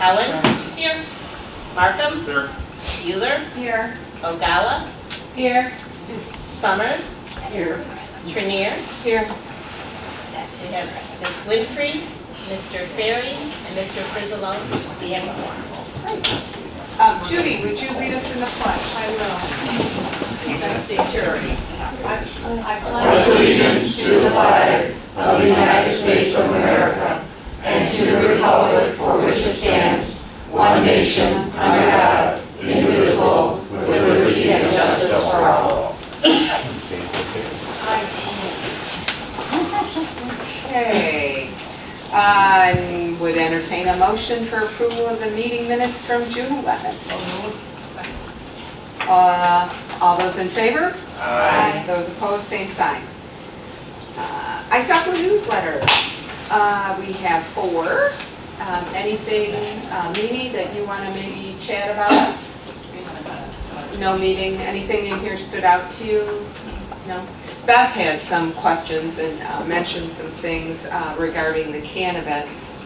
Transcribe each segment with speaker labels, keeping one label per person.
Speaker 1: Helen? Here. Markham?
Speaker 2: Here.
Speaker 1: Euler?
Speaker 3: Here.
Speaker 1: Ogalla?
Speaker 3: Here.
Speaker 1: Summers?
Speaker 3: Here.
Speaker 1: Trinier?
Speaker 3: Here.
Speaker 1: We have Ms. Winfrey, Mr. Ferry, and Mr. Frizzalone.
Speaker 3: Judy, would you lead us in the pledge? I will. That's yours.
Speaker 4: I pledge allegiance to the flag of the United States of America and to the republic for which it stands, one nation, under God, indivisible, with liberty and justice for all.
Speaker 3: Okay. I would entertain a motion for approval of the meeting minutes from June 11th. All those in favor?
Speaker 2: Aye.
Speaker 3: Those opposed, same sign. I saw the newsletters. We have 4. Anything, Mimi, that you want to maybe chat about? No meeting. Anything in here stood out to you? No? Beth had some questions and mentioned some things regarding the cannabis,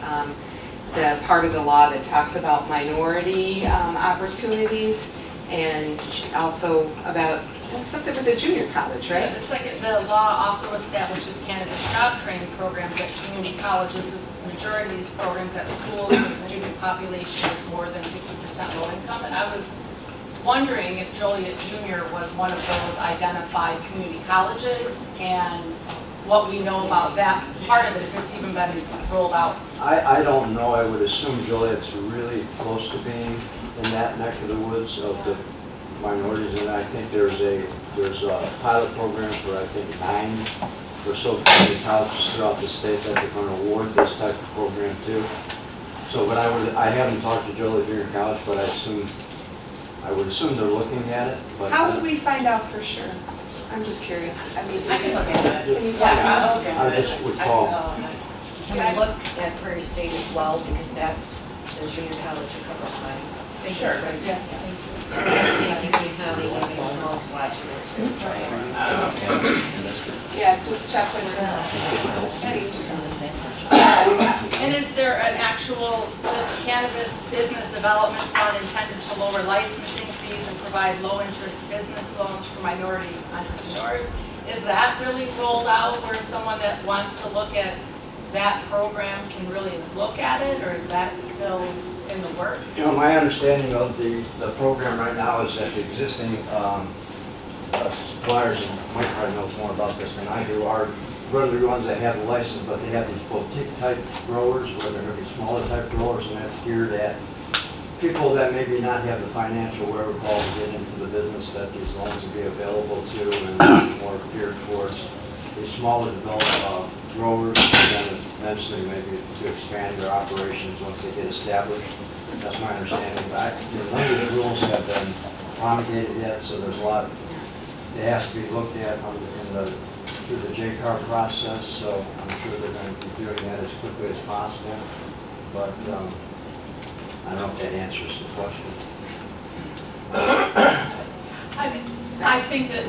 Speaker 3: the part of the law that talks about minority opportunities, and also about something with the junior college, right?
Speaker 5: Yeah, the law also establishes cannabis job training programs at community colleges. The majority of these programs at schools where the student population is more than 50% low income. And I was wondering if Joliet Junior was one of those identified community colleges and what we know about that part of it, if it's even been rolled out.
Speaker 6: I don't know. I would assume Joliet's really close to being in that neck of the woods of the minorities, and I think there's a pilot program for I think 9 or so community colleges throughout the state that they're going to award this type of program to. So, but I haven't talked to Joliet Junior College, but I would assume they're looking at it. But
Speaker 3: How would we find out for sure? I'm just curious. I mean,
Speaker 4: I can look at it.
Speaker 3: Can you
Speaker 4: Yeah, I'll look at
Speaker 6: I
Speaker 4: it.
Speaker 6: just would call.
Speaker 7: Can we look at Prairie State as well, because that, the junior college covers my fingers,
Speaker 3: Sure.
Speaker 7: right?
Speaker 3: Yes.
Speaker 7: I think we have a small swatch of it too.
Speaker 3: Yeah, just check with them.
Speaker 5: And is there an actual, this cannabis business development fund intended to lower licensing fees and provide low-interest business loans for minority entrepreneurs? Is that really rolled out where someone that wants to look at that program can really look at it, or is that still in the works?
Speaker 6: You know, my understanding of the program right now is that the existing suppliers, and Mike probably knows more about this than I do, are really the ones that have the license, but they have these boutique type growers, where they're going to be smaller type growers, and that's geared at people that maybe not have the financial wherewithal to get into the business that these loans will be available to, and more geared towards the smaller developed growers, and then eventually maybe to expand their operations once they get established. That's my understanding. None of the rules have been promulgated yet, so there's a lot that has to be looked at through the JCAR process, so I'm sure they're going to be doing that as quickly as possible. But I don't know if that answers the question.
Speaker 5: I think that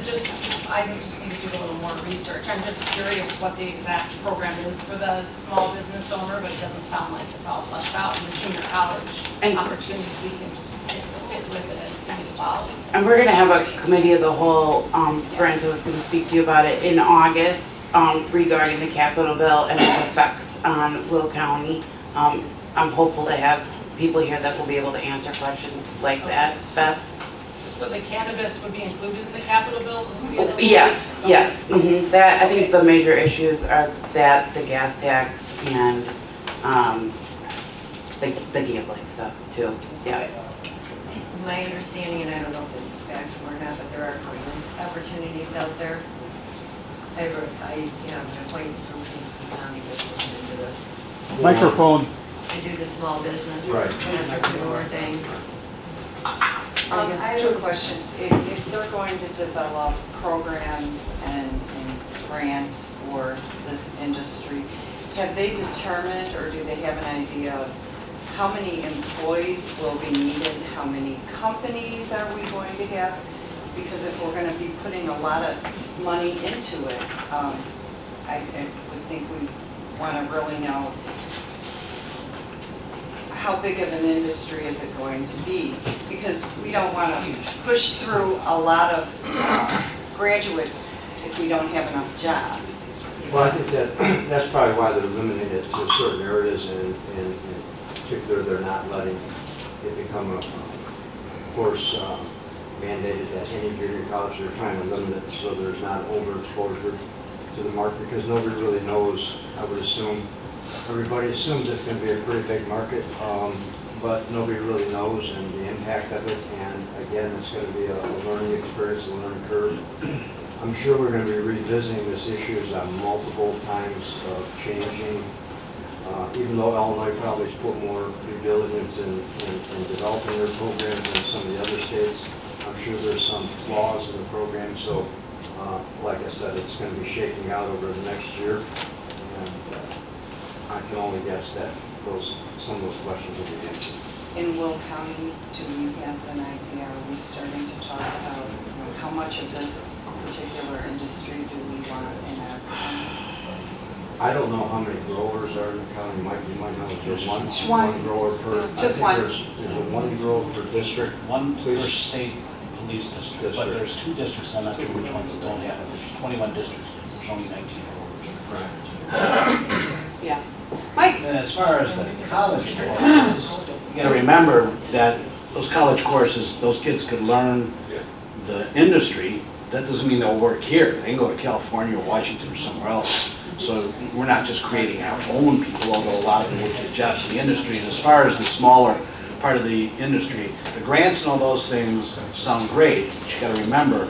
Speaker 5: I just need to do a little more research. I'm just curious what the exact program is for the small business owner, but it doesn't sound like it's all fleshed out in the junior college opportunities. We can just stick with it as things evolve.
Speaker 4: And we're going to have a committee of the whole, Brenda was going to speak to you about it in August regarding the capital bill and its effects on Will County. I'm hopeful to have people here that will be able to answer questions like that. Beth?
Speaker 5: So the cannabis would be included in the capital bill?
Speaker 4: Yes, yes. That, I think the major issues are that, the gas tax, and the gambling stuff too. Yeah.
Speaker 7: My understanding, and I don't know if this is factual or not, but there are grant opportunities out there. I have an acquaintance from King County that's looking into this.
Speaker 2: Microphone.
Speaker 7: I do the small business
Speaker 6: Right.
Speaker 7: entrepreneur thing.
Speaker 8: I have a question. If they're going to develop programs and grants for this industry, have they determined, or do they have an idea of how many employees will be needed? How many companies are we going to have? Because if we're going to be putting a lot of money into it, I would think we want to really know how big of an industry is it going to be? Because we don't want to push through a lot of graduates if we don't have enough jobs.
Speaker 6: Well, I think that's probably why they're limiting it to certain areas, and in particular, they're not letting it become a course mandated at any junior college. They're trying to limit it so there's not overexposure to the market, because nobody really knows. I would assume, everybody assumes it's going to be a pretty big market, but nobody really knows and the impact of it. And again, it's going to be a learning experience, a learning curve. I'm sure we're going to be revisiting this issue multiple times of changing. Even though Illinois probably has put more due diligence in developing their programs than some of the other states, I'm sure there's some flaws in the program. So, like I said, it's going to be shaking out over the next year. And I can only guess that some of those questions will be answered.
Speaker 8: In Will County, do we have an idea? Are we starting to talk about how much of this particular industry do we want in our county?
Speaker 6: I don't know how many growers are in the county. You might know there's one grower per.
Speaker 3: Just
Speaker 6: I
Speaker 3: one.
Speaker 6: think there's a one grower per district.
Speaker 2: One per state police district, but there's 2 districts, I'm not sure which ones that don't have it. There's 21 districts, there's only 19 growers.
Speaker 6: Right.
Speaker 3: Yeah. Mike?
Speaker 2: And as far as the college courses, you gotta remember that those college courses, those kids could learn the industry. That doesn't mean they'll work here. They can go to California or Washington or somewhere else. So we're not just creating our own people, although a lot of them will get jobs in the industry. And as far as the smaller part of the industry, the grants and all those things sound great, but you gotta remember,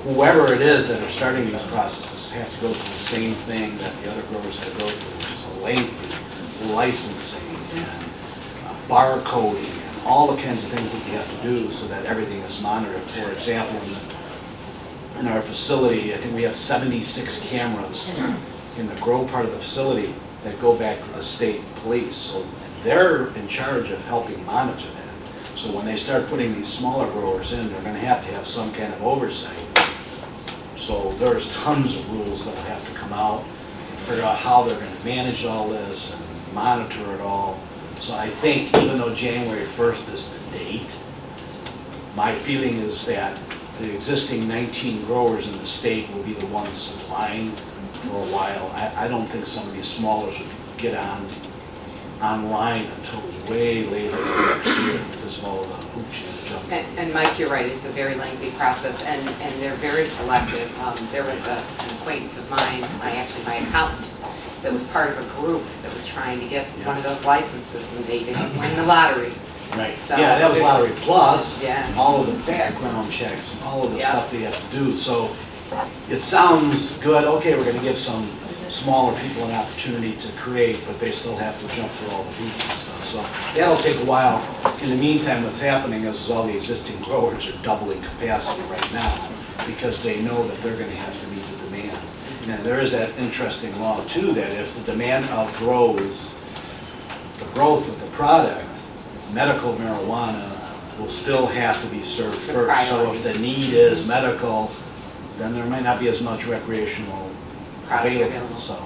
Speaker 2: whoever it is that are starting these processes have to go through the same thing that the other growers have to go through, which is a lengthy licensing and barcoding and all the kinds of things that you have to do so that everything is monitored. For example, in our facility, I think we have 76 cameras in the grow part of the facility that go back to the state police. So they're in charge of helping monitor that. So when they start putting these smaller growers in, they're going to have some kind of oversight. So there's tons of rules that will have to come out and figure out how they're going to manage all this and monitor it all. So I think even though January 1st is the date, my feeling is that the existing 19 growers in the state will be the ones supplying for a while. I don't think some of these smallers would get online until way later next year because of all the hoops and jumping.
Speaker 3: And Mike, you're right, it's a very lengthy process, and they're very selective. There was an acquaintance of mine, my accountant, that was part of a group that was trying to get one of those licenses, and they didn't win the lottery.
Speaker 2: Right.
Speaker 3: So
Speaker 2: Yeah, that was Lottery Plus.
Speaker 3: Yeah.
Speaker 2: And all of the background checks and all of the
Speaker 3: Yeah.
Speaker 2: stuff they have to do. So it sounds good. Okay, we're going to give some smaller people an opportunity to create, but they still have to jump through all the hoops and stuff. So that'll take a while. In the meantime, what's happening is all the existing growers are doubling capacity right now because they know that they're going to have to meet the demand. And there is that interesting law too, that if the demand outgrows the growth of the product, medical marijuana will still have to be served first. So if the need is medical, then there might not be as much recreational available. So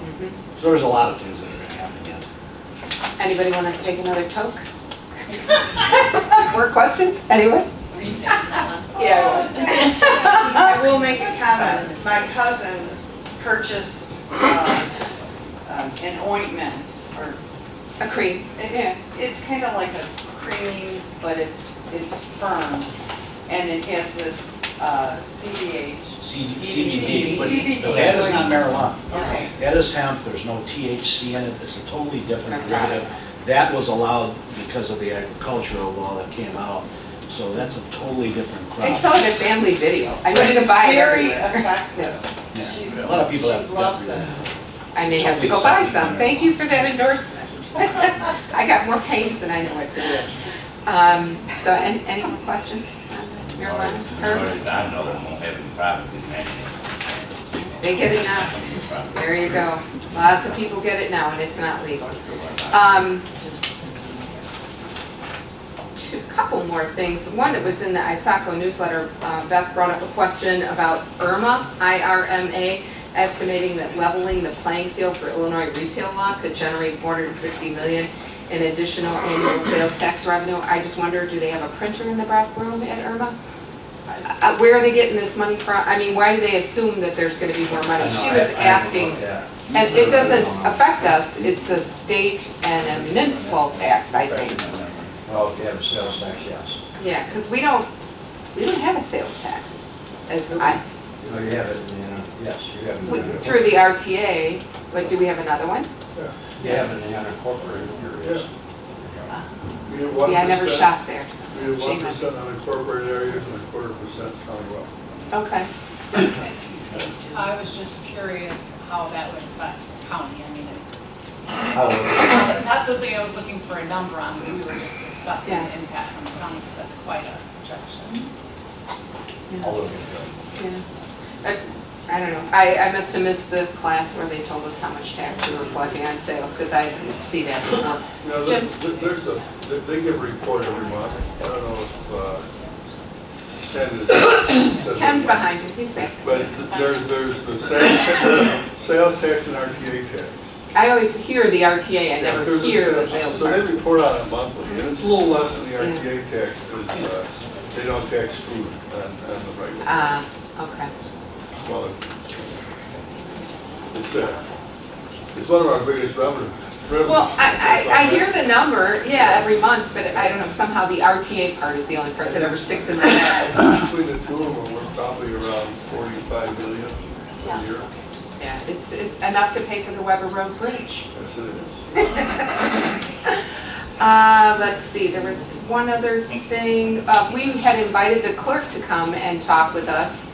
Speaker 2: there's a lot of things that are going to happen yet.
Speaker 3: Anybody want to take another toke? More questions? Anyone?
Speaker 5: Were you saying that one?
Speaker 3: Yeah.
Speaker 8: I will make a comment. My cousin purchased an ointment, or
Speaker 3: A cream.
Speaker 8: it's kind of like a cream, but it's firm, and it has this CBD.
Speaker 2: CBD, but
Speaker 8: CBD.
Speaker 2: that is not marijuana.
Speaker 8: Okay.
Speaker 2: That is hemp. There's no THC in it. It's a totally different derivative. That was allowed because of the agricultural law that came out. So that's a totally different crop.
Speaker 3: They sell it at Family Video. I know
Speaker 8: But
Speaker 3: you can
Speaker 8: it's
Speaker 3: buy it
Speaker 8: very
Speaker 3: everywhere.
Speaker 8: effective.
Speaker 2: Yeah. A lot of people have.
Speaker 8: She loves it.
Speaker 3: I may have to go buy some. Thank you for that endorsement. I got more pains than I know what to do. So any more questions? Marijuana? Herbs?
Speaker 9: I know they won't have any problem with that.
Speaker 3: They get it now. There you go. Lots of people get it now and it's not legal. A couple more things. One that was in the ISACO newsletter, Beth brought up a question about IRMA, I-R-M-A, estimating that leveling the playing field for Illinois retail law could generate $460 million in additional annual sales tax revenue. I just wonder, do they have a printer in the back room at Irma? Where are they getting this money from? I mean, why do they assume that there's gonna be more money? She was asking, and it doesn't affect us, it's a state and a municipal tax, I think.
Speaker 6: Well, if you have a sales tax, yes.
Speaker 3: Yeah, because we don't have a sales tax, as I,
Speaker 6: No, you have it, yes, you have it.
Speaker 3: through the RTA, but do we have another one?
Speaker 6: You have it in the unincorporated areas.
Speaker 3: See, I never shopped there, so.
Speaker 10: We have
Speaker 3: shame on me.
Speaker 10: 1% unincorporated areas and 1/4% countywide.
Speaker 3: Okay.
Speaker 5: I was just curious how that would affect the county. I mean,
Speaker 6: I'll look at
Speaker 5: that's the thing I was looking for a number on, when we were just discussing
Speaker 3: Yeah.
Speaker 5: the impact on the county, because that's quite a projection.
Speaker 6: it. I'll look into it.
Speaker 3: Yeah. But, I don't know, I must have missed the class where they told us how much tax we were collecting on sales, because I didn't see that before.
Speaker 10: You know,
Speaker 3: Jim?
Speaker 10: they give a report every month. I don't know if Ken says.
Speaker 3: Ken's behind you, he's back.
Speaker 10: But there's the sales tax and RTA tax.
Speaker 3: I always hear the RTA, I never
Speaker 10: There's a
Speaker 3: hear the sales
Speaker 10: So they
Speaker 3: tax.
Speaker 10: report on it monthly, and it's a little less than the RTA tax, because they don't tax food on the regular.
Speaker 3: Okay.
Speaker 10: Well, it's one of our biggest revenues.
Speaker 3: Well, I hear the number, yeah, every month, but I don't know, somehow the RTA part is the only part that ever sticks in my head.
Speaker 10: Between the two of them, we're probably around 45 million a year.
Speaker 3: Yeah, it's enough to pay for the Weber Road Bridge.
Speaker 10: Yes, it is.
Speaker 3: Let's see, there was one other thing. We had invited the clerk to come and talk with us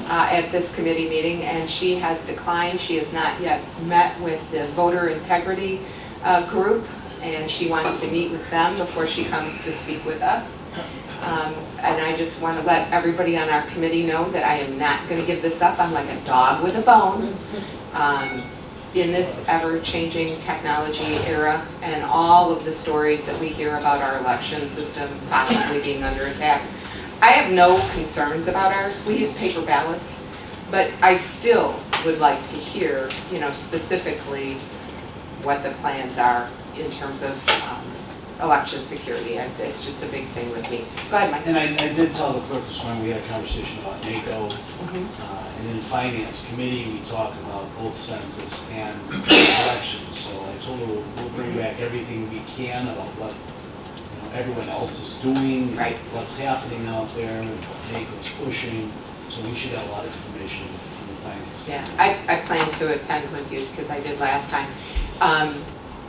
Speaker 3: at this committee meeting, and she has declined. She has not yet met with the voter integrity group, and she wants to meet with them before she comes to speak with us. And I just want to let everybody on our committee know that I am not going to give this up. I'm like a dog with a bone. In this ever-changing technology era, and all of the stories that we hear about our election system possibly being under attack, I have no concerns about ours. We use paper ballots, but I still would like to hear, specifically what the plans are in terms of election security. It's just a big thing with me. Go ahead, Mike.
Speaker 2: And I did tell the clerk this morning, we had a conversation about NACO, and in Finance Committee, we talk about both census and elections. So I told her we'll bring back everything we can about what everyone else is doing,
Speaker 3: Right.
Speaker 2: what's happening out there, what NACO's pushing. So we should have a lot of information in the Finance Committee.
Speaker 3: Yeah, I plan to attend with you because I did last time.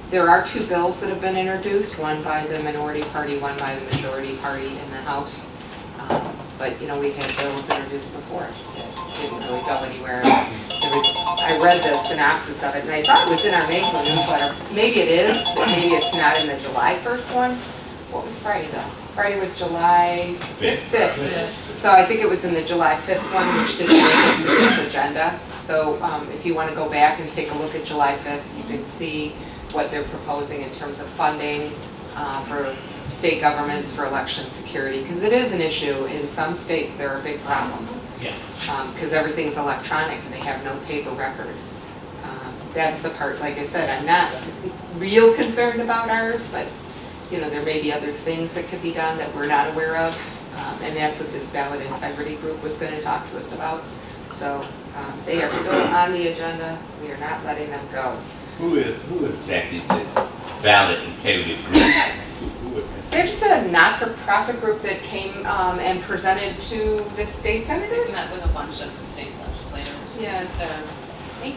Speaker 3: There are two bills that have been introduced, one by the minority party, one by the majority party in the House. But, we've had bills introduced before that didn't really go anywhere. I read the synopsis of it, and I thought it was in our NACO newsletter. Maybe it is, but maybe it's not in the July 1st one. What was Friday, though? Friday was July 5th. So I think it was in the July 5th one, which didn't make it to this agenda. So if you want to go back and take a look at July 5th, you can see what they're proposing in terms of funding for state governments for election security, because it is an issue. In some states, there are big problems.
Speaker 2: Yeah.
Speaker 3: Because everything's electronic and they have no paper record. That's the part, like I said, I'm not real concerned about ours, but there may be other things that could be done that we're not aware of. And that's what this ballot integrity group was going to talk to us about. So they are still on the agenda. We are not letting them go.
Speaker 9: Who is exactly the ballot integrity group?
Speaker 3: They're just a not-for-profit group that came and presented to the state senators.
Speaker 5: We've met with a bunch of the state legislators.
Speaker 3: Yeah.
Speaker 5: I think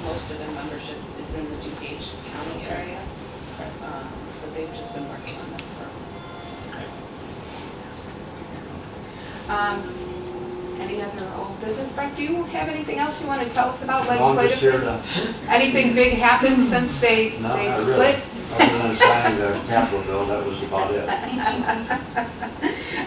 Speaker 5: most of their membership is in the DuPage County area. But they've just been working on this for
Speaker 3: Any other old business? Brett, do you have anything else you want to tell us about
Speaker 6: No, I'm just here
Speaker 3: legislative?
Speaker 6: to,
Speaker 3: Anything big happened since they
Speaker 6: no, not
Speaker 3: split?
Speaker 6: really. Other than signing the capital bill, that was about it.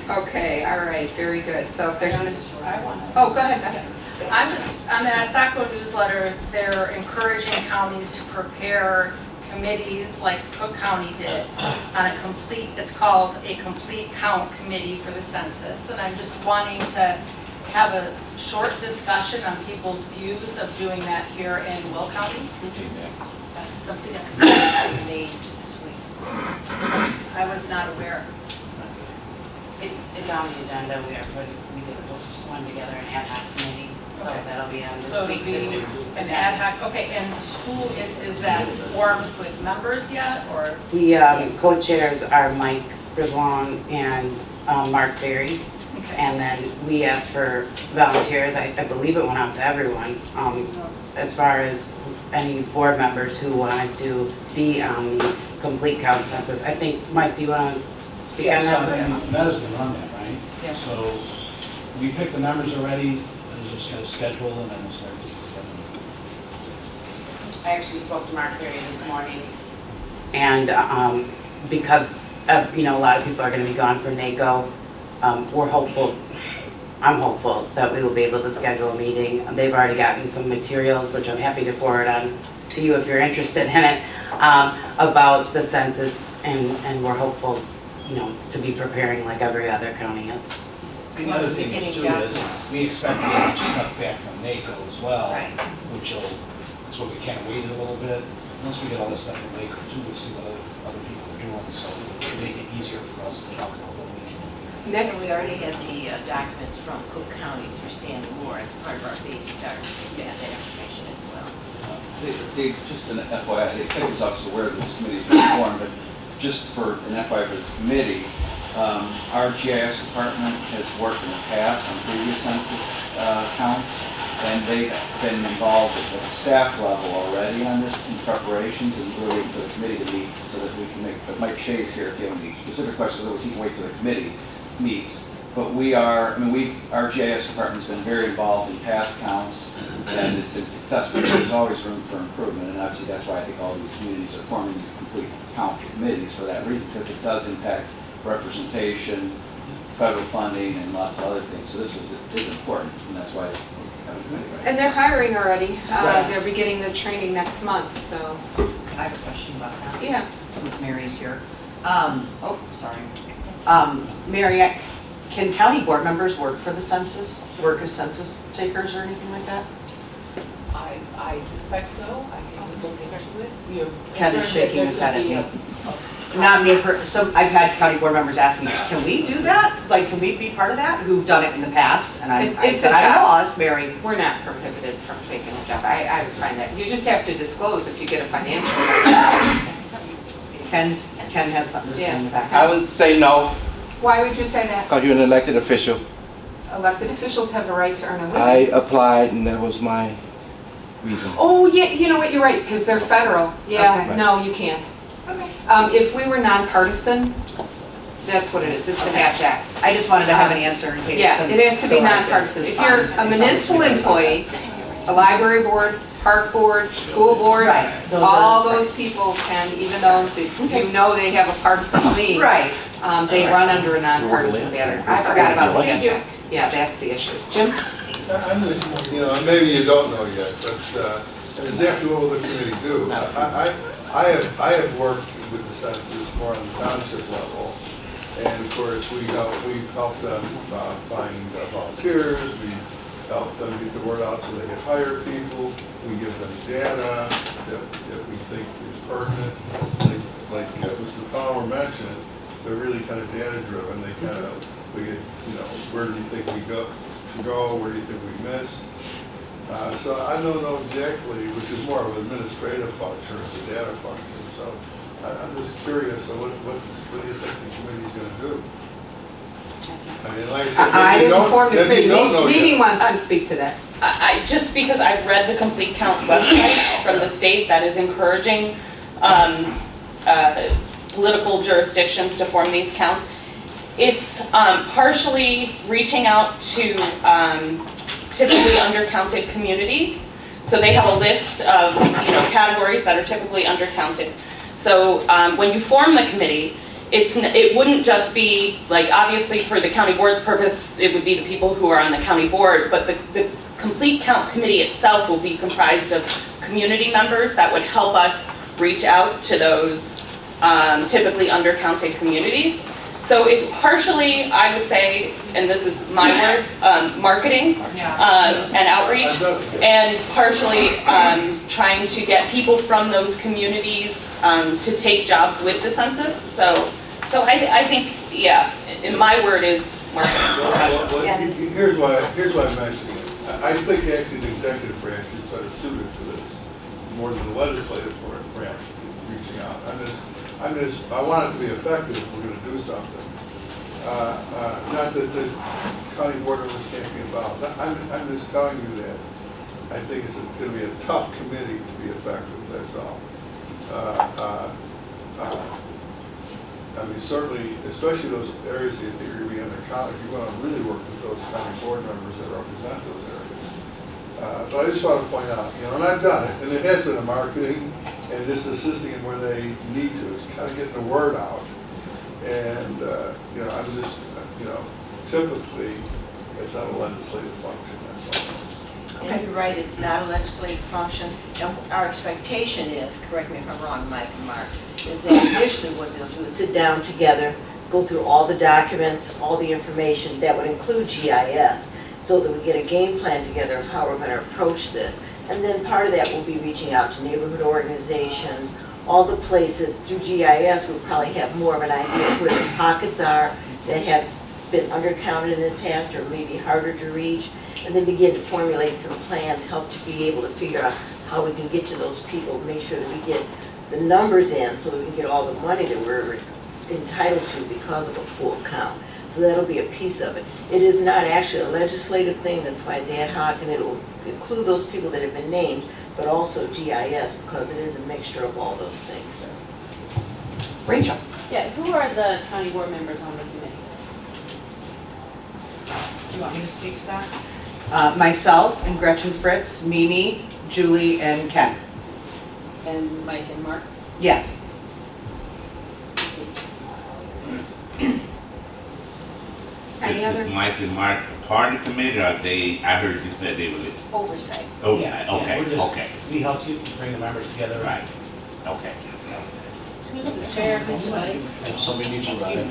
Speaker 3: Okay, all right, very good. So if there's,
Speaker 5: I want to.
Speaker 3: oh, go ahead, Beth.
Speaker 5: On the SACO newsletter, they're encouraging counties to prepare committees like Cook County did on a complete, it's called a complete count committee for the census. And I'm just wanting to have a short discussion on people's views of doing that here in Will County. That's something that's been named this week. I was not aware.
Speaker 11: It's on the agenda, we did put one together, an ad hoc committee, so
Speaker 5: Okay.
Speaker 11: that'll be on
Speaker 5: So
Speaker 11: this
Speaker 5: it'll
Speaker 11: week's
Speaker 5: be
Speaker 11: agenda.
Speaker 5: an ad hoc, okay, and who is that formed with members yet, or?
Speaker 11: The co-chairs are Mike Grislon and Mark Berry,
Speaker 5: Okay.
Speaker 11: and then we asked for volunteers. I believe it went out to everyone, as far as any board members who wanted to be on the complete count census. I think, Mike, do you want to speak on that?
Speaker 2: Meadows can run that, right?
Speaker 5: Yes.
Speaker 2: So we picked the members already, and just got a schedule and then we'll start.
Speaker 11: I actually spoke to Mark Berry this morning, and because a lot of people are going to be gone for NACO, we're hopeful. I'm hopeful that we will be able to schedule a meeting. They've already gotten some materials, which I'm happy to forward on to you if you're interested in it, about the census, and we're hopeful, to be preparing like every other county is.
Speaker 2: The other thing is too is, we expect to get stuff back from NACO as well, which will, so we kind of wait a little bit. Once we get all this stuff from NACO too, we'll see what other people are doing, so it'll make it easier for us to talk about what we can do.
Speaker 12: And we already had the documents from Cook County through Stanley Moore as part of our base start. We had that information as well.
Speaker 13: Just an FYI, the executive office is aware that this committee has been formed, but just for an FYI for this committee, our GIS department has worked in the past on previous census counts, and they've been involved at the staff level already on this in preparations, and we're waiting for the committee to meet so that we can make, but Mike Shea's here if you have any specific questions, otherwise he can wait till the committee meets. But our GIS department's been very involved in past counts, and it's been successful. There's always room for improvement, and obviously that's why I think all these communities are forming these complete count committees for that reason, because it does impact representation, federal funding, and lots of other things. So this is important, and that's why we have a committee, right?
Speaker 3: And they're hiring already.
Speaker 8: Yes.
Speaker 3: They're beginning the training next month, so,
Speaker 8: I have a question about that.
Speaker 3: yeah.
Speaker 8: Since Mary's here. Sorry. Mary, can county board members work for the census, work as census takers or anything like that?
Speaker 14: I suspect so. I think we'll look into it.
Speaker 8: Ken is shaking his head at me. Not me, I've had county board members ask me, can we do that? Like, can we be part of that? Who've done it in the past? And I
Speaker 3: It's
Speaker 8: said,
Speaker 3: a
Speaker 8: I don't know,
Speaker 3: job.
Speaker 8: I'll ask Mary.
Speaker 3: We're not prohibited from taking a job. I would find that. You just have to disclose if you get a financial.
Speaker 8: Ken has something to say in the back.
Speaker 15: I would say no,
Speaker 3: Why would you say that?
Speaker 15: because you're an elected official.
Speaker 3: Elected officials have the right to earn a living.
Speaker 15: I applied and that was my reason.
Speaker 3: Oh, yeah, you know what, you're right, because they're federal. Yeah,
Speaker 15: Okay.
Speaker 3: no, you can't. If we were nonpartisan, that's what it is. It's the Hatch Act.
Speaker 8: I just wanted to have an answer in case.
Speaker 3: Yeah, it has to be
Speaker 8: so I could
Speaker 3: nonpartisan. If
Speaker 8: respond
Speaker 3: you're
Speaker 8: to
Speaker 3: a municipal employee, a library board, park board, school board,
Speaker 8: Right, those are-
Speaker 3: all those people can, even though they have a partisan lean.
Speaker 8: Right.
Speaker 3: They run under a nonpartisan banner. I forgot about the Hatch Act. Yeah, that's the issue. Jim?
Speaker 10: I'm just, maybe you don't know yet, but exactly what will the committee do? I have worked with the census more on the township level, and of course, we've helped them find volunteers, we help them get the word out so they can hire people, we give them data that we think is pertinent, like Mr. Palmer mentioned, they're really kind of data driven, we get, where do you think we go, where do you think we missed? So I don't know exactly, which is more of an administrative function, it's a data function. So I'm just curious, so what do you think the committee's going to do? I mean, like I said,
Speaker 3: I
Speaker 10: maybe you
Speaker 3: didn't form the
Speaker 10: don't, maybe
Speaker 3: committee.
Speaker 10: you don't know
Speaker 3: Meeting
Speaker 10: yet.
Speaker 3: wants to speak to that.
Speaker 14: Just because I've read the Complete Count website from the state that is encouraging political jurisdictions to form these counts, it's partially reaching out to typically undercounted communities. So they have a list of categories that are typically undercounted. So when you form the committee, it wouldn't just be like, obviously for the county board's purpose, it would be the people who are on the county board, but the Complete Count committee itself will be comprised of community members that would help us reach out to those typically undercounted communities. So it's partially, I would say, and this is my words, marketing and outreach, and partially trying to get people from those communities to take jobs with the census. So I think, yeah, in my word is marketing.
Speaker 10: Here's why I'm mentioning it. I think actually the executive branch is better suited for this, more than the legislative branch reaching out. I want it to be effective if we're going to do something. Not that the county board members can't be involved. I'm just telling you that I think it's going to be a tough committee to be effective, that's all. I mean, certainly, especially those areas that you're going to be undercounted, you want to really work with those county board members that represent those areas. But I just want to point out, and I've done it, and it has been a marketing and just assisting them where they need to. It's kind of getting the word out. And, I'm just, typically, it's not a legislative function, that's all.
Speaker 12: And you're right, it's not a legislative function. And our expectation is, correct me if I'm wrong, Mike and Mark, is that initially what they'll do is sit down together, go through all the documents, all the information that would include GIS, so that we get a game plan together of how we're going to approach this. And then part of that will be reaching out to neighborhood organizations, all the places. Through GIS, we'll probably have more of an idea of where the pockets are that have been undercounted in the past or maybe harder to reach, and then begin to formulate some plans, help to be able to figure out how we can get to those people, make sure that we get the numbers in so we can get all the money that we're entitled to because of a full count. So that'll be a piece of it. It is not actually a legislative thing, that's why it's ad hoc, and it'll include those people that have been named, but also GIS, because it is a mixture of all those things.
Speaker 11: Rachel?
Speaker 1: Yeah, who are the county board members on the committee?
Speaker 16: Do you want me to speak to that? Myself and Gretchen Fritz, Mimi, Julie, and Ken.
Speaker 5: And Mike and Mark?
Speaker 16: Yes.
Speaker 3: Any other?
Speaker 9: Is Mike and Mark a part of the committee, or I heard you said they were
Speaker 12: Oversight.
Speaker 9: oversight, okay, okay,
Speaker 2: We help you bring the members together.
Speaker 9: right, okay.
Speaker 1: Who's the chair, who's the vice?
Speaker 2: If somebody needs you about it.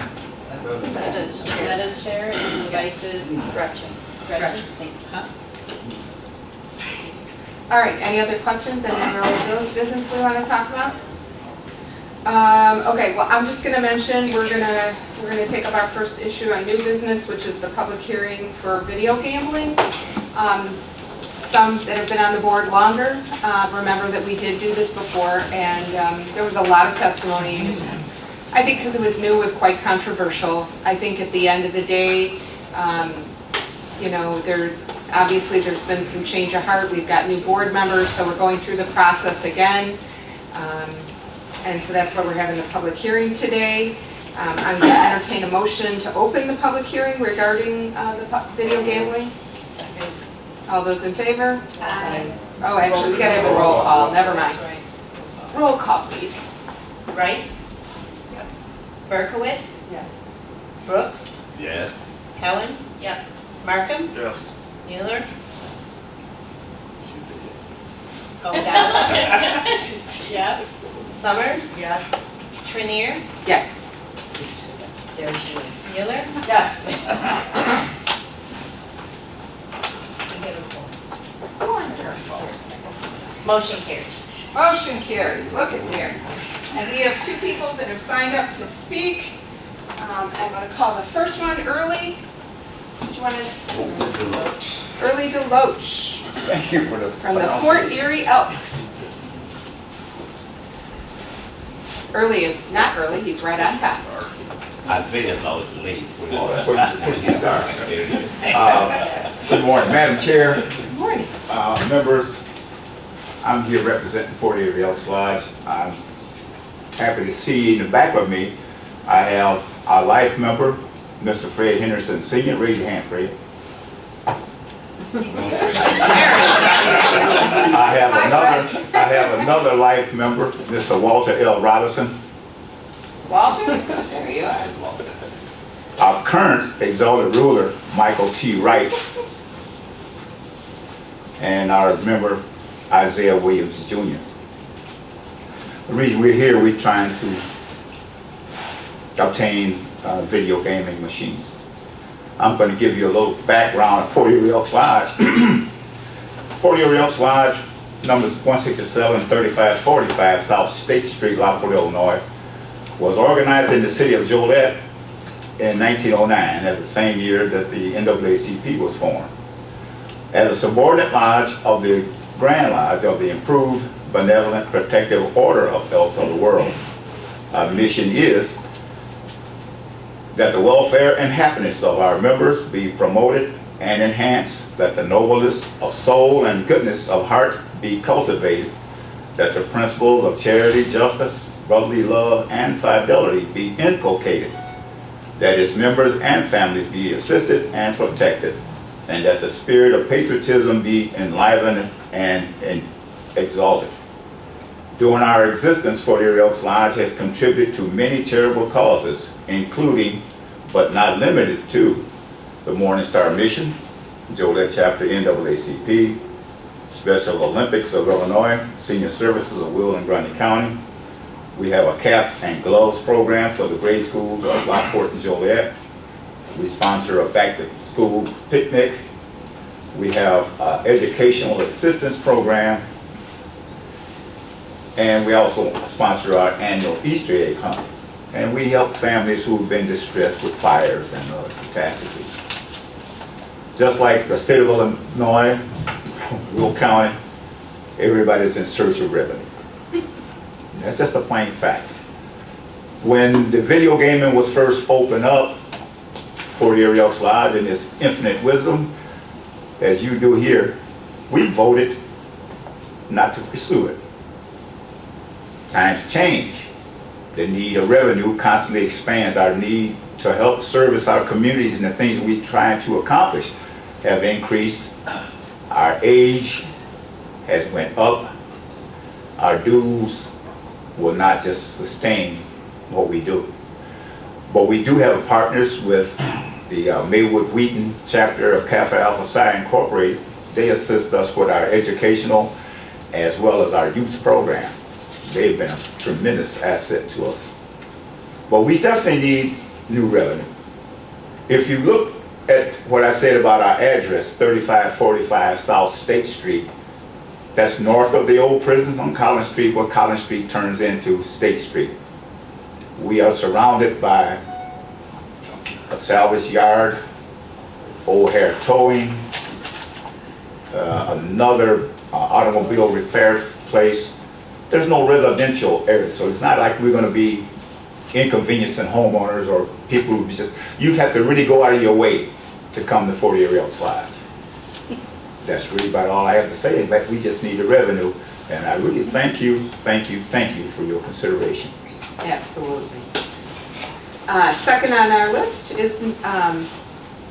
Speaker 1: Retta's chair, and the vice is
Speaker 12: Gretchen.
Speaker 1: Gretchen. Thanks.
Speaker 3: All right, any other questions? Any other those business we want to talk about? Okay, well, I'm just going to mention, we're gonna take up our first issue on new business, which is the public hearing for video gambling. Some that have been on the board longer remember that we did do this before, and there was a lot of testimony. I think because it was new, it was quite controversial. I think at the end of the day, obviously there's been some change of heart. We've got new board members, so we're going through the process again. And so that's why we're having the public hearing today. I'm going to entertain a motion to open the public hearing regarding the video gambling.
Speaker 12: Second.
Speaker 3: All those in favor?
Speaker 12: Aye.
Speaker 3: Oh, actually, we got to have a roll call. Never mind. Roll call, please.
Speaker 1: Rice?
Speaker 5: Yes.
Speaker 1: Berkowitz?
Speaker 16: Yes.
Speaker 1: Brooks?
Speaker 9: Yes.
Speaker 1: Helen?
Speaker 5: Yes.
Speaker 1: Markham?
Speaker 10: Yes.
Speaker 1: Mueller? Oh, Donald?
Speaker 5: Yes.
Speaker 1: Summers?
Speaker 12: Yes.
Speaker 1: Trinier?
Speaker 3: Yes.
Speaker 12: There she is.
Speaker 1: Mueller?
Speaker 16: Yes.
Speaker 3: Wonderful.
Speaker 1: Motion carries.
Speaker 3: Motion carried. Look at there. And we have two people that have signed up to speak. I'm going to call the first one Early. Do you want to? Early Deloach.
Speaker 17: Thank you for the.
Speaker 3: From the Fort Erie Elks. Early is not early, he's right on top.
Speaker 9: I say that's always late.
Speaker 17: Oh, that's what you start. Good morning, Madam Chair,
Speaker 3: Good morning.
Speaker 17: members. I'm here representing Fort Erie Elks Lodge. I'm happy to see in the back of me, I have our life member, Mr. Fred Henderson Sr. Raise your hand, Fred. I have another life member, Mr. Walter L. Robinson.
Speaker 3: Walter, there you are.
Speaker 17: Our current exalted ruler, Michael T. Wright, and our member, Isaiah Williams, Jr. The reason we're here, we're trying to obtain video gaming machines. I'm going to give you a little background of 40 Elks Lodge. 40 Elks Lodge, numbers 167 3545 South State Street, Lockwood, Illinois, was organized in the city of Joliet in 1909, as the same year that the NAACP was formed, as a subordinate lodge of the Grand Lodge of the Improved Benevolent Protective Order of Elks of the World. Our mission is that the welfare and happiness of our members be promoted and enhanced, that the nobleness of soul and goodness of heart be cultivated, that the principles of charity, justice, brotherly love, and fidelity be inculcated, that its members and families be assisted and protected, and that the spirit of patriotism be enlivened and exalted. During our existence, 40 Elks Lodge has contributed to many charitable causes, including, but not limited to, the Morning Star Mission, Joliet Chapter NAACP, Special Olympics of Illinois, Senior Services of Will and Grundy County. We have a cap and gloves program for the grade schools of Lockport and Joliet. We sponsor a back-to-school picnic. We have an educational assistance program. And we also sponsor our annual Easter egg hunt. And we help families who've been distressed with fires and other catastrophes. Just like the state of Illinois, Will County, everybody's in search of revenue. That's just a plain fact. When the video gaming was first opened up, 40 Elks Lodge, in its infinite wisdom, as you do here, we voted not to pursue it. Times change. The need of revenue constantly expands. Our need to help service our communities and the things we're trying to accomplish have increased. Our age has went up. Our dues will not just sustain what we do. But we do have partners with the Maywood Wheaton chapter of Kappa Alpha Psi Incorporated. They assist us with our educational as well as our youth program. They've been a tremendous asset to us. But we definitely need new revenue. If you look at what I said about our address, 3545 South State Street, that's north of the old prison on Collins Street, where Collins Street turns into State Street. We are surrounded by a salvage yard, Old Hair Towing, another automobile repair place. There's no residential area, so it's not like we're going to be inconveniencing homeowners or people who just, you have to really go out of your way to come to 40 Elks Lodge. That's really about all I have to say. In fact, we just need the revenue, and I really thank you for your consideration.
Speaker 3: Absolutely. Second on our list is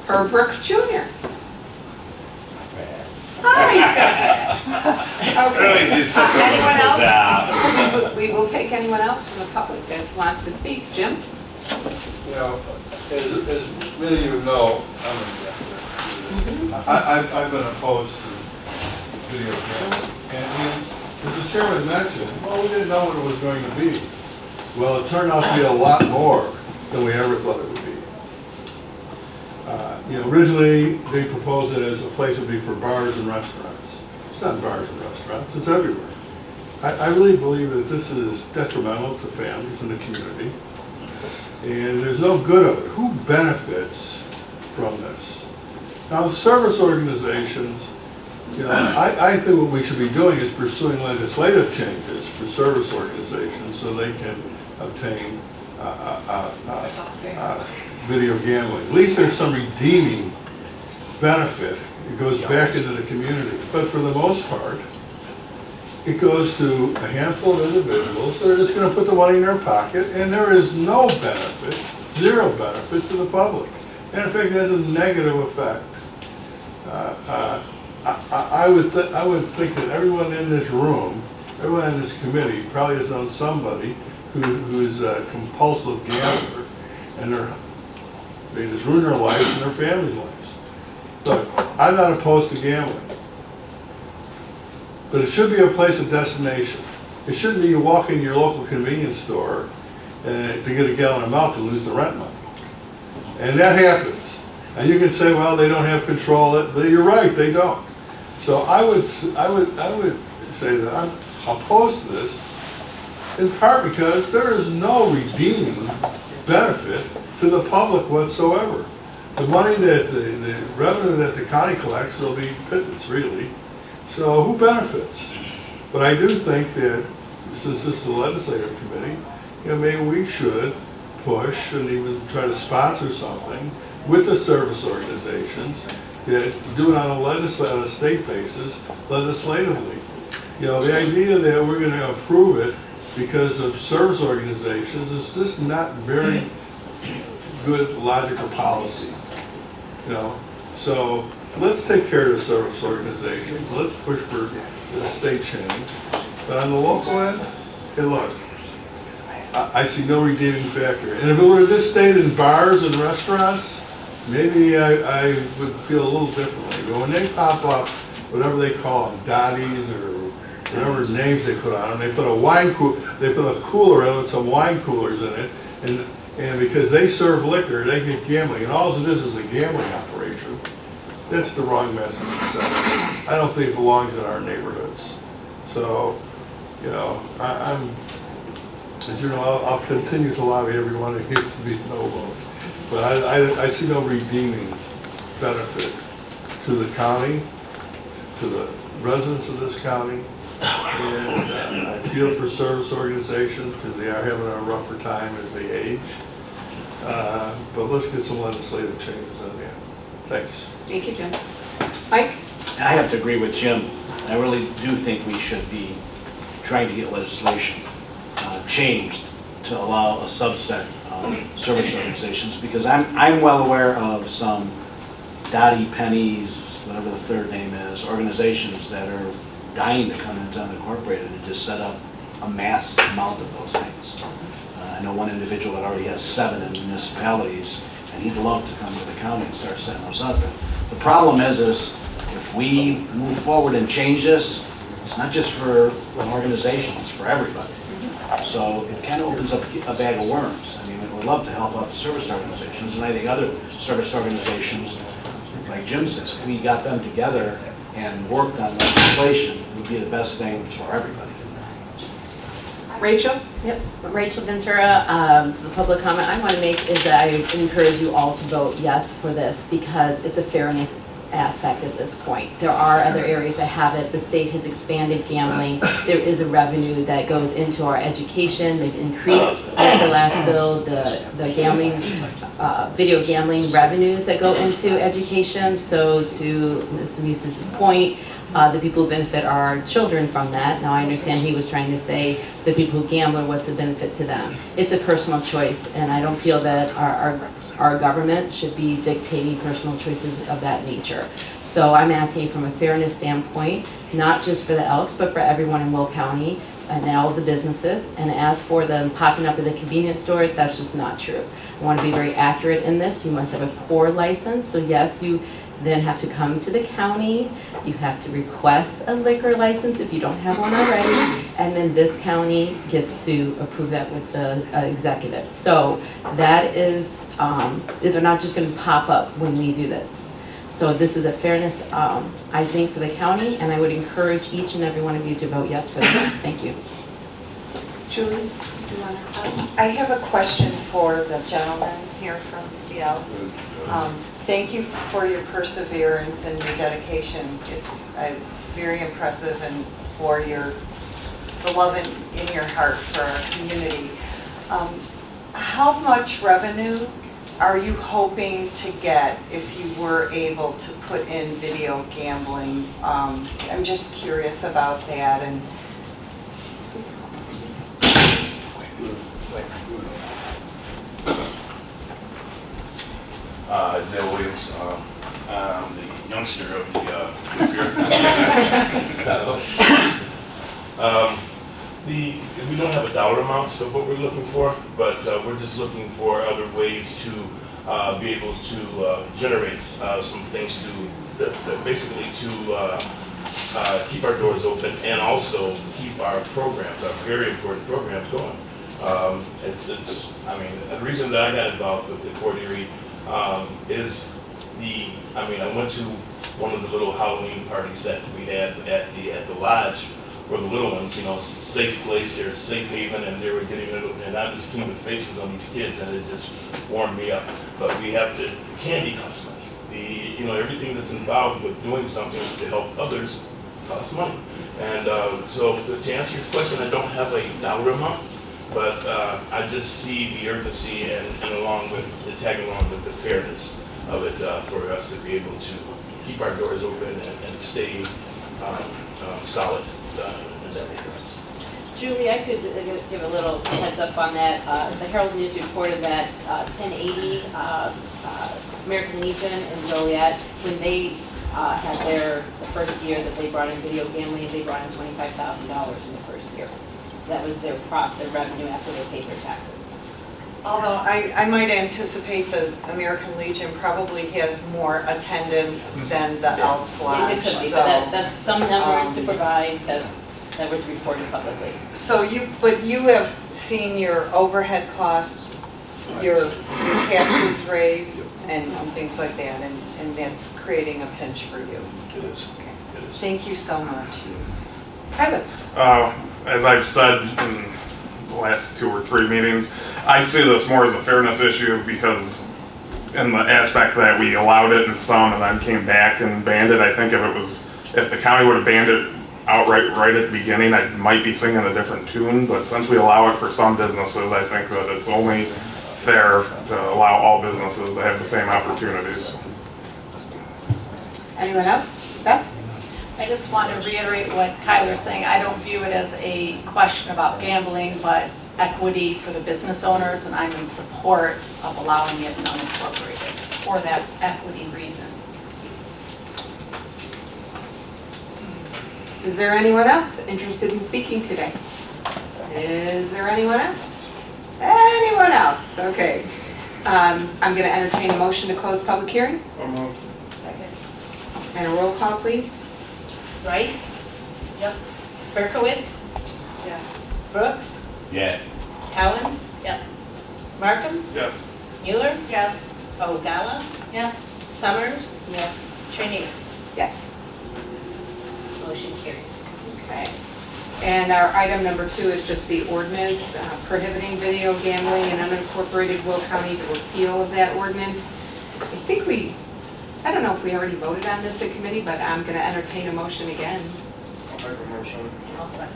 Speaker 3: Herb Brooks Jr. Oh, he's got pass. Okay. Anyone else? We will take anyone else from the public that wants to speak. Jim?
Speaker 10: You know, as many of you know, I've been opposed to video games. And as the chairman mentioned, well, we didn't know what it was going to be. Well, it turned out to be a lot more than we ever thought it would be. Originally, they proposed it as a place that would be for bars and restaurants. It's not bars and restaurants, it's everywhere. I really believe that this is detrimental to families and the community. And there's no good of it. Who benefits from this? Now, service organizations, I think what we should be doing is pursuing legislative changes for service organizations so they can obtain video gambling. At least there's some redeeming benefit. It goes back into the community. But for the most part, it goes to a handful of individuals that are just going to put the money in their pocket, and there is no benefit, zero benefit to the public. And in fact, it has a negative effect. I would think that everyone in this room, everyone in this committee probably has known somebody who is a compulsive gambler, and they just ruin their lives and their family's lives. So I'm not opposed to gambling, but it should be a place of destination. It shouldn't be you walk in your local convenience store to get a gallon of milk and lose the rent money. And that happens. And you can say, well, they don't have control of it, but you're right, they don't. So I would say that I'm opposed to this, in part because there is no redeeming benefit to the public whatsoever. The money that, the revenue that the county collects will be pittance, really. So who benefits? But I do think that, since this is a legislative committee, maybe we should push and even try to sponsor something with the service organizations that do it on a state basis, legislatively. The idea that we're going to approve it because of service organizations is just not very good logical policy. So let's take care of the service organizations. Let's push for the state change. But on the local end, hey, look, I see no redeeming factor. And if it were this state in bars and restaurants, maybe I would feel a little differently. But when they pop up, whatever they call them, Dotties or whatever names they put on them, they put a cooler in with some wine coolers in it, and because they serve liquor, they get gambling, and all it is a gambling operation. That's the wrong message to send. I don't think it belongs in our neighborhoods. So, I'll continue to lobby everyone to get to be no vote. But I see no redeeming benefit to the county, to the residents of this county, and I feel for service organizations because they are having a rougher time as they age. But let's get some legislative changes in there. Thanks.
Speaker 3: Thank you, Jim. Mike?
Speaker 2: I have to agree with Jim. I really do think we should be trying to get legislation changed to allow a subset of service organizations, because I'm well aware of some Dottie, Pennies, whatever the third name is, organizations that are dying to come into unincorporated and just set up a mass amount of those things. I know one individual that already has 7 in municipalities, and he'd love to come to the county and start setting those up. And the problem is if we move forward and change this, it's not just for an organization, it's for everybody. So it kind of opens up a bag of worms. I mean, we'd love to help out the service organizations, and I think other service organizations, like Jim says, if we got them together and worked on legislation, it would be the best thing for everybody.
Speaker 3: Rachel?
Speaker 18: Yep, Rachel Ventura, the public comment I want to make is that I encourage you all to vote yes for this because it's a fairness aspect at this point. There are other areas that have it. The state has expanded gambling. There is a revenue that goes into our education. They've increased at the last bill the gambling, video gambling revenues that go into education. So to Mr. Muse's point, the people who benefit are children from that. Now I understand he was trying to say the people who gamble, what's the benefit to them? It's a personal choice, and I don't feel that our government should be dictating personal choices of that nature. So I'm asking from a fairness standpoint, not just for the Elks, but for everyone in Will County and all of the businesses. And as for them popping up at the convenience store, that's just not true. I want to be very accurate in this. You must have a core license. So yes, you then have to come to the county, you have to request a liquor license if you don't have one already, and then this county gets to approve that with the executive. So that is, they're not just going to pop up when we do this. So this is a fairness, I think, for the county, and I would encourage each and every one of you to vote yes for this. Thank you.
Speaker 3: Julie, do you want to?
Speaker 8: I have a question for the gentleman here from the Elks. Thank you for your perseverance and your dedication. It's very impressive, and for the love in your heart for our community. How much revenue are you hoping to get if you were able to put in video gambling? I'm just curious about that. And
Speaker 19: Isaiah Williams, I'm the youngster of the group. We don't have a dollar amount of what we're looking for, but we're just looking for other ways to be able to generate some things basically to keep our doors open and also keep our programs, our very important programs going. I mean, the reason that I got involved with the Fort Erie is I went to one of the little Halloween parties that we had at the lodge for the little ones, it's a safe place, they're a safe haven, and they were getting it, and I was seeing the faces on these kids, and it just warmed me up. But we have the candy costs money. Everything that's involved with doing something to help others costs money. And so to answer your question, I don't have a dollar amount, but I just see the urgency and along with tagging along with the fairness of it for us to be able to keep our doors open and stay solid in that regard.
Speaker 18: Julie, I could give a little heads up on that. The Herald News reported that 1080 American Legion in Joliet, when they had the first year that they brought in video gambling, they brought in $25,000 in the first year. That was their revenue after they paid their taxes.
Speaker 8: Although I might anticipate the American Legion probably has more attendance than the Elks Lodge.
Speaker 18: It could be, but that's some numbers to provide that was reported publicly.
Speaker 8: So but you have seen your overhead costs, your taxes raise, and things like that, and that's creating a pinch for you.
Speaker 19: It is.
Speaker 8: Okay.
Speaker 19: It is.
Speaker 8: Thank you so much.
Speaker 3: Kevin?
Speaker 20: As I've said in the last 2 or 3 meetings, I see this more as a fairness issue because in the aspect that we allowed it in some and then came back and banned it, I think if the county would have banned it outright right at the beginning, I might be singing a different tune, but since we allow it for some businesses, I think that it's only fair to allow all businesses to have the same opportunities.
Speaker 3: Anyone else? Beth?
Speaker 5: I just want to reiterate what Kyler's saying. I don't view it as a question about gambling, but equity for the business owners, and I'm in support of allowing it unincorporated for that equity reason.
Speaker 3: Is there anyone else interested in speaking today? Is there anyone else? Anyone else? Okay. I'm going to entertain a motion to close public hearing.
Speaker 5: Second.
Speaker 3: And a roll call, please.
Speaker 1: Rice?
Speaker 5: Yes.
Speaker 1: Berkowitz?
Speaker 5: Yes.
Speaker 1: Brooks?
Speaker 9: Yes.
Speaker 1: Cowan?
Speaker 5: Yes.
Speaker 1: Markham?
Speaker 20: Yes.
Speaker 1: Mueller?
Speaker 5: Yes.
Speaker 1: Ogawa?
Speaker 5: Yes.
Speaker 1: Summers?
Speaker 5: Yes.
Speaker 1: Trinier?
Speaker 3: Yes.
Speaker 1: Motion carries.
Speaker 3: Okay. And our item number 2 is just the ordinance prohibiting video gambling in unincorporated Will County, the repeal of that ordinance. I don't know if we already voted on this at committee, but I'm going to entertain a motion again.
Speaker 20: I'll make a motion.
Speaker 5: I'll second.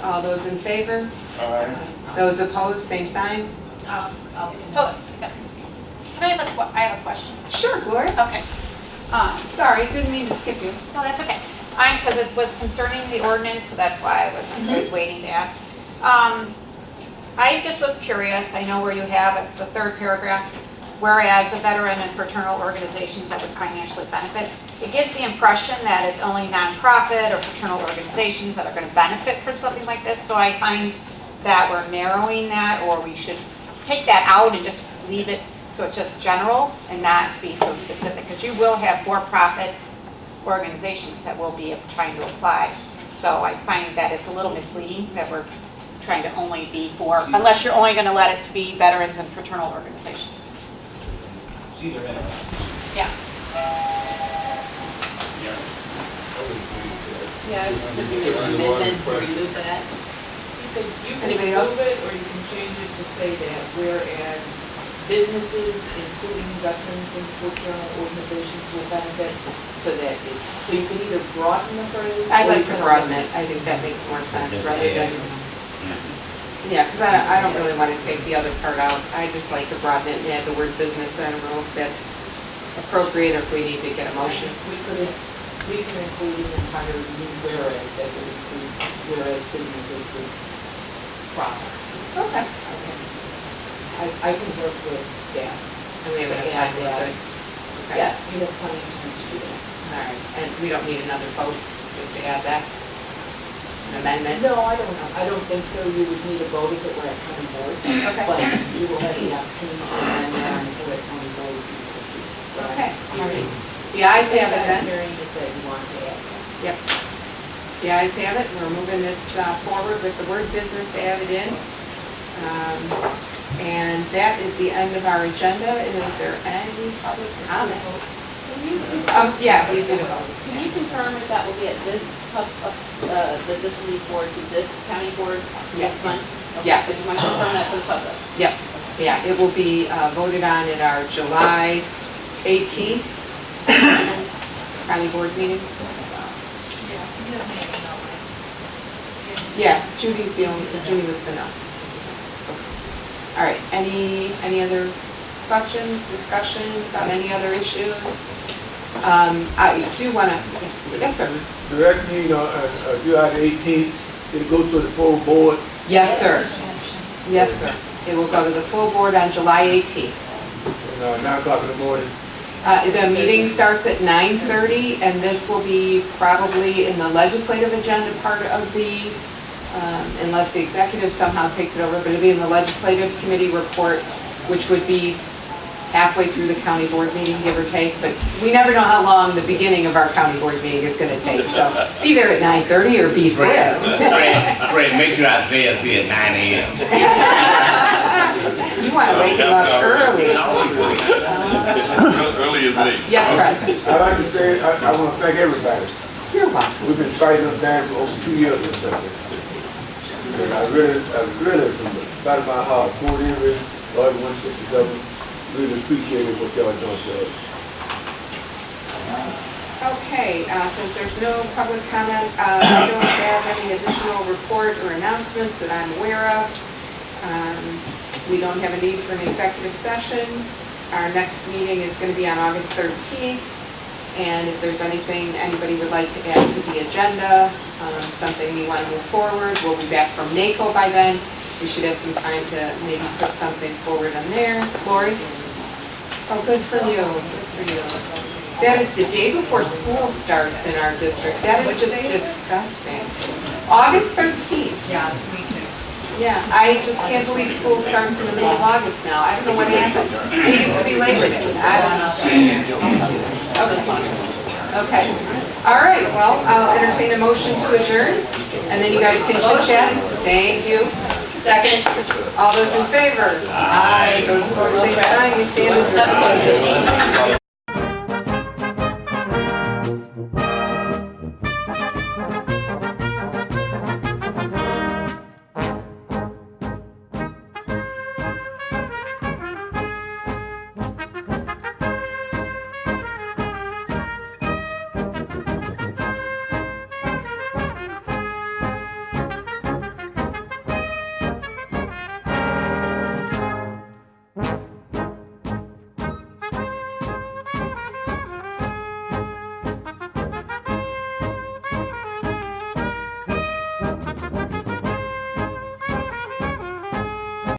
Speaker 3: All those in favor?
Speaker 20: Aye.
Speaker 3: Those opposed, same sign?
Speaker 5: I'll
Speaker 21: I have a question.
Speaker 3: Sure, Gloria.
Speaker 21: Okay.
Speaker 3: Sorry, didn't mean to skip you.
Speaker 21: No, that's okay. Because it was concerning the ordinance, so that's why I was waiting to ask. I just was curious, I know where you have, it's the 3rd paragraph, whereas the veteran and fraternal organizations that would financially benefit, it gives the impression that it's only nonprofit or fraternal organizations that are going to benefit from something like this. So I find that we're narrowing that, or we should take that out and just leave it so it's just general and not be so specific, because you will have for-profit organizations that will be trying to apply. So I find that it's a little misleading that we're trying to only be for, unless you're only going to let it to be veterans and fraternal organizations. Yeah.
Speaker 1: Yeah, I would make an amendment to remove that.
Speaker 12: You can
Speaker 3: Anybody else?
Speaker 12: remove it, or you can change it to say that whereas businesses, including veterans and fraternal organizations, will benefit, so that so you can either broaden the phrase.
Speaker 3: I'd
Speaker 12: or
Speaker 3: like
Speaker 12: you
Speaker 3: to
Speaker 12: can
Speaker 3: broaden
Speaker 12: eliminate
Speaker 3: it. I think that makes more sense
Speaker 9: Just
Speaker 3: rather
Speaker 9: add.
Speaker 3: than, yeah, because I don't really want to take the other part out. I just like to broaden it and add the word business. I don't know if that's appropriate or if we need to get a motion.
Speaker 12: We can include an entire new whereas that would include whereas businesses would profit.
Speaker 3: Okay.
Speaker 12: I can work with staff.
Speaker 3: And we have
Speaker 12: to
Speaker 3: enough
Speaker 12: add
Speaker 3: time with
Speaker 12: that.
Speaker 3: it. Okay.
Speaker 12: Yes, you have plenty of time to do that.
Speaker 3: All right, and we don't need another vote just to add that? An amendment?
Speaker 12: No, I don't know. I don't think so. You would need a vote if it were at county board.
Speaker 3: Okay.
Speaker 12: But you will have the opportunity to amend that if it were at county board.
Speaker 3: Okay, all right. The ayes have it then.
Speaker 12: Hearing you said you want to add that.
Speaker 3: Yep. The ayes have it. We're moving this forward with the word business added in. And that is the end of our agenda. Is there any public comment? Yeah, we did a vote.
Speaker 1: Can you confirm if that will be at this, that this will be forwarded to this county board
Speaker 3: Yes.
Speaker 1: next month? Okay,
Speaker 3: Yes.
Speaker 1: so just want to confirm that for the public.
Speaker 3: Yep, yeah, it will be voted on at our July 18th county board meeting. Yeah, Judy's the only, so Judy was the no. All right, any other questions, discussion about any other issues? I do want to, yes, sir.
Speaker 4: Direct meeting on July the 18th, it'll go to the full board.
Speaker 3: Yes, sir. Yes, sir. It will go to the full board on July 18th.
Speaker 4: And 9 o'clock in the morning.
Speaker 3: The meeting starts at 9:30, and this will be probably in the legislative agenda part of the, unless the executive somehow takes it over, but it'll be in the legislative committee report, which would be halfway through the county board meeting, give or take, but we never know how long the beginning of our county board meeting is going to take, so be there at 9:30 or be square.
Speaker 9: Great, make sure Isaiah's here at 9 a.m.
Speaker 3: You want to wake him up early.
Speaker 10: Early is late.
Speaker 3: Yes, right.
Speaker 4: I'd like to say, I want to thank everybody.
Speaker 3: You're welcome.
Speaker 4: We've been fighting this band for over 2 years or something. And I really, from the bottom of my heart, 40 years, Lord 167, really appreciate what y'all doing to us.
Speaker 3: Okay, since there's no public comment, I don't have any additional report or announcements that I'm aware of. We don't have a need for an executive session. Our next meeting is going to be on August 13th. And if there's anything anybody would like to add to the agenda, something you want to move forward, we'll be back from NACO by then. We should have some time to maybe put something forward on there. Lori? Oh, good for you. Good for you. That is the day before school starts in our district. That is just disgusting. August 13th.
Speaker 5: Yeah, me too.
Speaker 3: Yeah, I just can't believe school starts in the middle of August now. I don't know what happened. It used to be Labor Day. I don't know. Okay. All right, well, I'll entertain a motion to adjourn, and then you guys can chit-chat. Thank you. Second. All those in favor? Aye. Those opposed, same sign. We stand adjourned.